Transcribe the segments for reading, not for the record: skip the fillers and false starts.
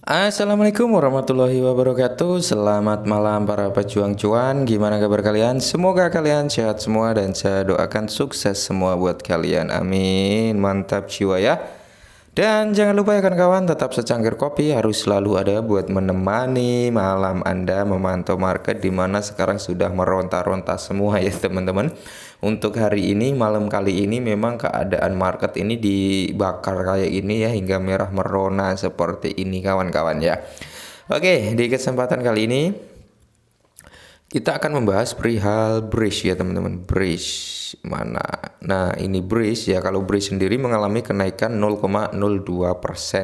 Assalamualaikum warahmatullahi wabarakatuh. Selamat malam para pejuang cuan. Gimana kabar kalian? Semoga kalian sehat semua dan saya doakan sukses semua buat kalian. Amin. Mantap jiwa ya. Dan jangan lupa ya kawan-kawan, tetap secangkir kopi harus selalu ada buat menemani malam Anda memantau market di mana sekarang sudah meronta-ronta semua ya teman-teman. Untuk hari ini, malam kali ini memang keadaan market ini dibakar kayak ini ya, hingga merah merona seperti ini kawan-kawan ya. Oke, di kesempatan kali ini kita akan membahas perihal Breeze ya teman-teman. Breeze mana? Nah ini Breeze ya. Kalau Breeze sendiri mengalami kenaikan 0,02%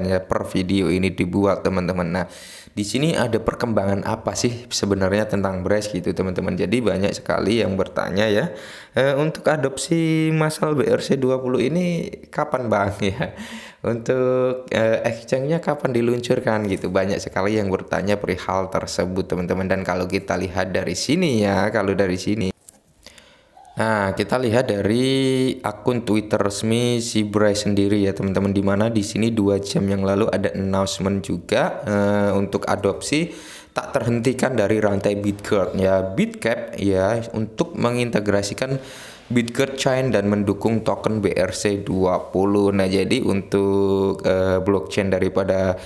ya per video ini dibuat teman-teman. Nah di sini ada perkembangan apa sih sebenarnya tentang Breeze gitu teman-teman. Jadi banyak sekali yang bertanya ya, untuk adopsi massal BRC20 ini kapan bang ya? Untuk exchange-nya kapan diluncurkan gitu. Banyak sekali yang bertanya perihal tersebut teman-teman. Dan kalau kita lihat dari sini ya, kalau dari sini, nah kita lihat dari akun Twitter resmi si Breeze sendiri ya teman-teman, dimana di sini 2 jam yang lalu ada announcement juga untuk adopsi tak terhentikan dari rantai Bitgert ya, Bitcap ya, untuk mengintegrasikan Bitgert Chain dan mendukung token BRC20. Nah jadi untuk blockchain daripada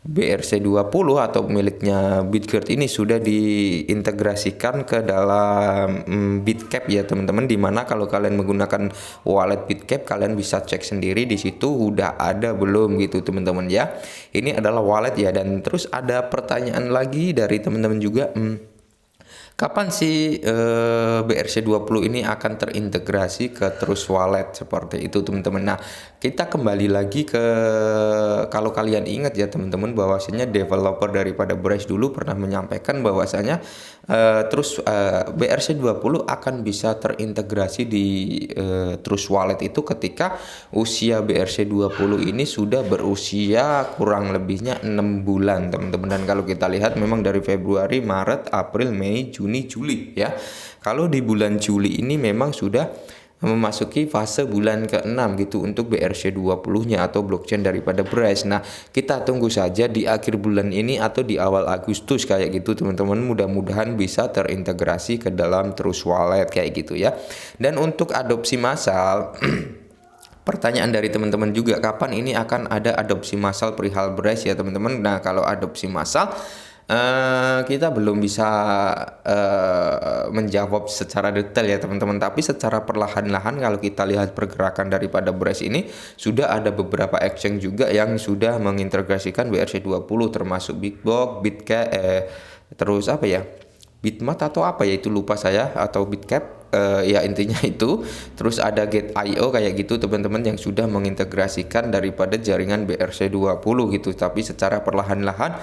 BRC20 atau miliknya Bitgert ini sudah diintegrasikan ke dalam Bitcap ya teman-teman, dimana kalau kalian menggunakan wallet Bitcap kalian bisa cek sendiri di situ udah ada belum gitu teman-teman ya. Ini adalah wallet ya. Dan terus ada pertanyaan lagi dari teman-teman juga, kapan sih BRC20 ini akan terintegrasi ke Trust Wallet seperti itu teman-teman. Nah kita kembali lagi ke, kalau kalian ingat ya teman-teman, bahwasanya developer daripada Breeze dulu pernah menyampaikan bahwasanya terus BRC20 akan bisa terintegrasi di Trust Wallet itu ketika usia BRC20 ini sudah berusia kurang lebihnya 6 bulan teman-teman. Dan kalau kita lihat memang dari Februari, Maret, April, Mei, Juni, Juli ya. Kalau di bulan Juli ini memang sudah memasuki fase bulan ke-6 gitu untuk BRC20-nya atau blockchain daripada Breeze. Nah, kita tunggu saja di akhir bulan ini atau di awal Agustus kayak gitu teman-teman. Mudah-mudahan bisa terintegrasi ke dalam Trust Wallet kayak gitu ya. Dan untuk adopsi massal pertanyaan dari teman-teman juga, kapan ini akan ada adopsi massal perihal Breeze ya teman-teman. Nah, kalau adopsi massal kita belum bisa menjawab secara detail ya teman-teman, tapi secara perlahan-lahan kalau kita lihat pergerakan daripada Breeze ini, sudah ada beberapa exchange juga yang sudah mengintegrasikan BRC20 termasuk Bitbox, Bitca, terus apa ya, Bitmat atau apa ya itu lupa saya, atau Bitcap, ya intinya itu. Terus ada Gate.io kayak gitu teman-teman yang sudah mengintegrasikan daripada jaringan BRC20 gitu, tapi secara perlahan-lahan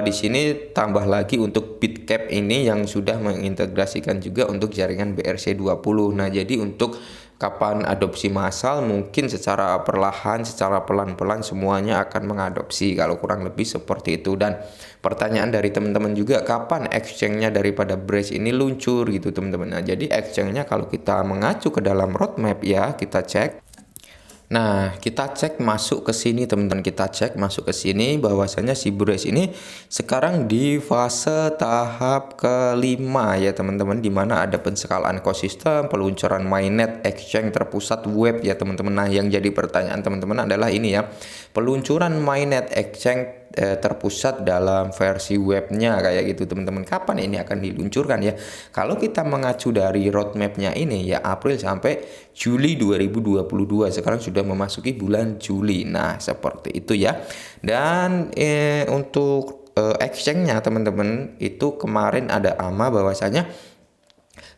di sini tambah lagi untuk Bitcap ini yang sudah mengintegrasikan juga untuk jaringan BRC20. Nah jadi untuk kapan adopsi massal, mungkin secara perlahan, secara pelan-pelan semuanya akan mengadopsi, kalau kurang lebih seperti itu. Dan pertanyaan dari teman-teman juga, kapan exchange-nya daripada Breeze ini luncur gitu teman-teman. Nah jadi exchange-nya kalau kita mengacu ke dalam roadmap ya, kita cek. Nah, kita cek masuk ke sini teman-teman, kita cek masuk ke sini bahwasanya si Breeze ini sekarang di fase tahap kelima ya teman-teman, di mana ada penskalaan ekosistem, peluncuran mainnet, exchange terpusat web ya teman-teman. Nah, yang jadi pertanyaan teman-teman adalah ini ya, peluncuran mainnet exchange terpusat dalam versi webnya kayak gitu teman-teman, kapan ini akan diluncurkan ya. Kalau kita mengacu dari roadmapnya ini ya, April sampai Juli 2022, sekarang sudah memasuki bulan Juli. Nah seperti itu ya. Dan untuk exchange-nya teman-teman, itu kemarin ada AMA bahwasanya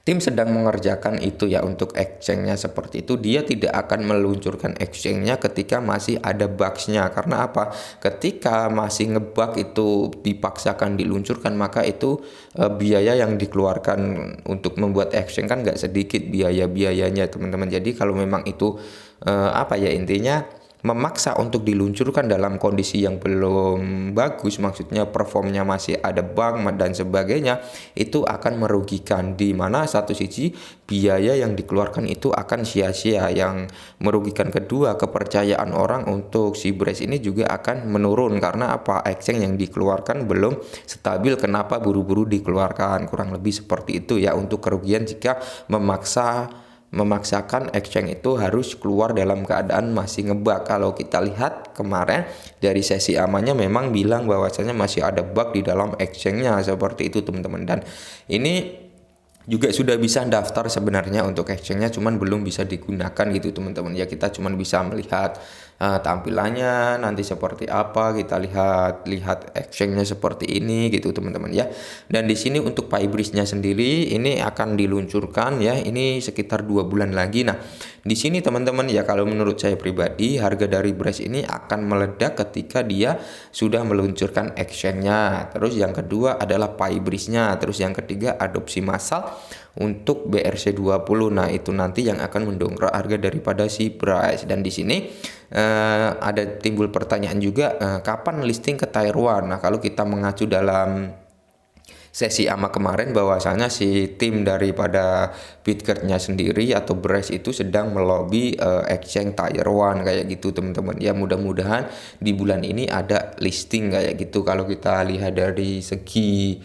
tim sedang mengerjakan itu ya untuk exchange-nya seperti itu. Dia tidak akan meluncurkan exchange-nya ketika masih ada bugs-nya. Karena apa? Ketika masih ngebug itu dipaksakan diluncurkan, maka itu biaya yang dikeluarkan untuk membuat exchange kan nggak sedikit biaya-biayanya teman-teman. Jadi kalau memang itu apa ya intinya, memaksa untuk diluncurkan dalam kondisi yang belum bagus, maksudnya performnya masih ada bug dan sebagainya, itu akan merugikan, di mana satu sisi biaya yang dikeluarkan itu akan sia-sia, yang merugikan kedua kepercayaan orang untuk si brace ini juga akan menurun karena apa, exchange yang dikeluarkan belum stabil, kenapa buru-buru dikeluarkan, kurang lebih seperti itu ya untuk kerugian jika memaksakan exchange itu harus keluar dalam keadaan masih ngebug. Kalau kita lihat kemarin dari sesi amannya memang bilang bahwasanya masih ada bug di dalam exchange-nya seperti itu teman-teman, dan ini juga sudah bisa daftar sebenarnya untuk exchange-nya, cuman belum bisa digunakan gitu teman-teman ya. Kita cuman bisa melihat tampilannya nanti seperti apa, kita lihat exchange-nya seperti ini gitu teman-teman ya. Dan di sini untuk PyBridge-nya sendiri ini akan diluncurkan ya, ini sekitar 2 bulan lagi. Nah di sini teman-teman ya, kalau menurut saya pribadi harga dari Brace ini akan meledak ketika dia sudah meluncurkan exchange-nya. Terus yang kedua adalah PyBridge-nya, terus yang ketiga adopsi massal untuk BRC20. Nah itu nanti yang akan mendongkrak harga daripada si Brace. Dan di sini ada timbul pertanyaan juga, kapan listing ke Tier 1. Nah kalau kita mengacu dalam sesi AMA kemarin, bahwasanya si tim daripada Bitget-nya sendiri atau Brace itu sedang melobi exchange Tier 1 kayak gitu teman-teman ya. Mudah-mudahan di bulan ini ada listing kayak gitu. Kalau kita lihat dari segi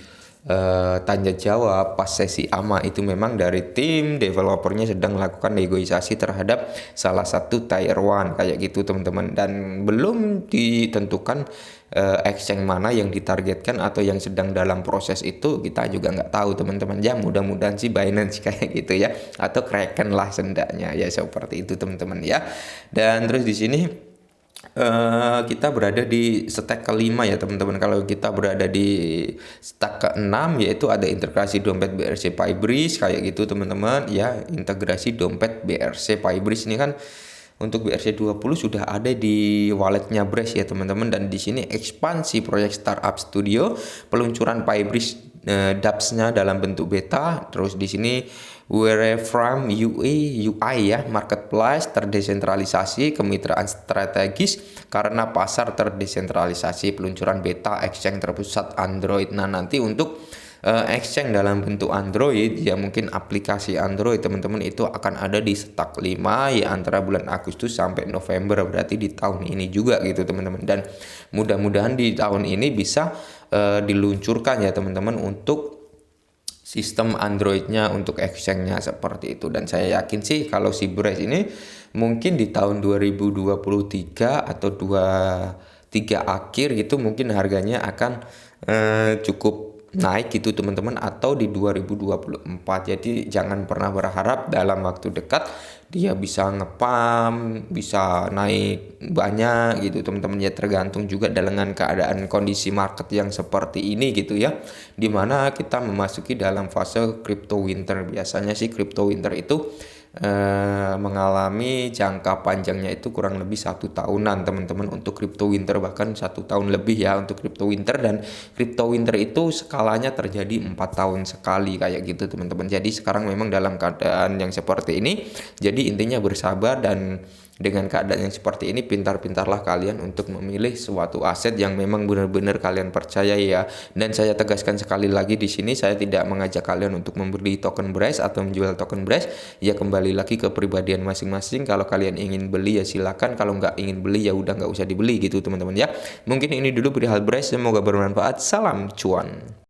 tanya jawab pas sesi AMA itu memang dari tim developernya sedang melakukan negosiasi terhadap salah satu Tier 1 kayak gitu teman-teman, dan belum ditentukan exchange mana yang ditargetkan atau yang sedang dalam proses, itu kita juga nggak tahu teman-teman ya. Mudah-mudahan sih Binance kayak gitu ya, atau Kraken lah sendaknya ya, seperti itu teman-teman ya. Dan terus di sini kita berada di stack kelima ya teman-teman. Kalau kita berada di stack keenam, yaitu ada integrasi dompet BRC PyBridge kayak gitu teman-teman ya. Integrasi dompet BRC PyBridge ini kan untuk BRC20 sudah ada di walletnya Brace ya teman-teman. Dan di sini ekspansi proyek Startup Studio, peluncuran PyBridge dApps-nya dalam bentuk beta. Terus di sini Wireframe UI ya, marketplace terdesentralisasi, kemitraan strategis karena pasar terdesentralisasi, peluncuran beta exchange terpusat Android. Nah nanti untuk exchange dalam bentuk Android ya, mungkin aplikasi Android teman-teman itu akan ada di stack 5 ya, antara bulan Agustus sampai November, berarti di tahun ini juga gitu teman-teman. Dan mudah-mudahan di tahun ini bisa diluncurkan ya teman-teman untuk sistem Androidnya untuk exchange-nya seperti itu. Dan saya yakin sih kalau si Brace ini mungkin di tahun 2023 atau 23 akhir gitu mungkin harganya akan cukup naik gitu teman-teman, atau di 2024. Jadi jangan pernah berharap dalam waktu dekat dia bisa ngepam, bisa naik banyak gitu teman-teman ya. Tergantung juga dengan keadaan kondisi market yang seperti ini gitu ya, dimana kita memasuki dalam fase crypto winter. Biasanya sih crypto winter itu mengalami jangka panjangnya itu kurang lebih 1 tahunan teman-teman untuk crypto winter, bahkan 1 tahun lebih ya untuk crypto winter. Dan crypto winter itu skalanya terjadi 4 tahun sekali kayak gitu teman-teman. Jadi sekarang memang dalam keadaan yang seperti ini, jadi intinya bersabar, dan dengan keadaan yang seperti ini pintar-pintarlah kalian untuk memilih suatu aset yang memang benar-benar kalian percaya ya. Dan saya tegaskan sekali lagi di sini, saya tidak mengajak kalian untuk membeli token Brace atau menjual token Brace ya, kembali lagi ke pribadian masing-masing. Kalau kalian ingin beli ya silakan, kalau nggak ingin beli ya udah nggak usah dibeli gitu teman-teman ya. Mungkin ini dulu perihal Brace, semoga bermanfaat. Salam cuan.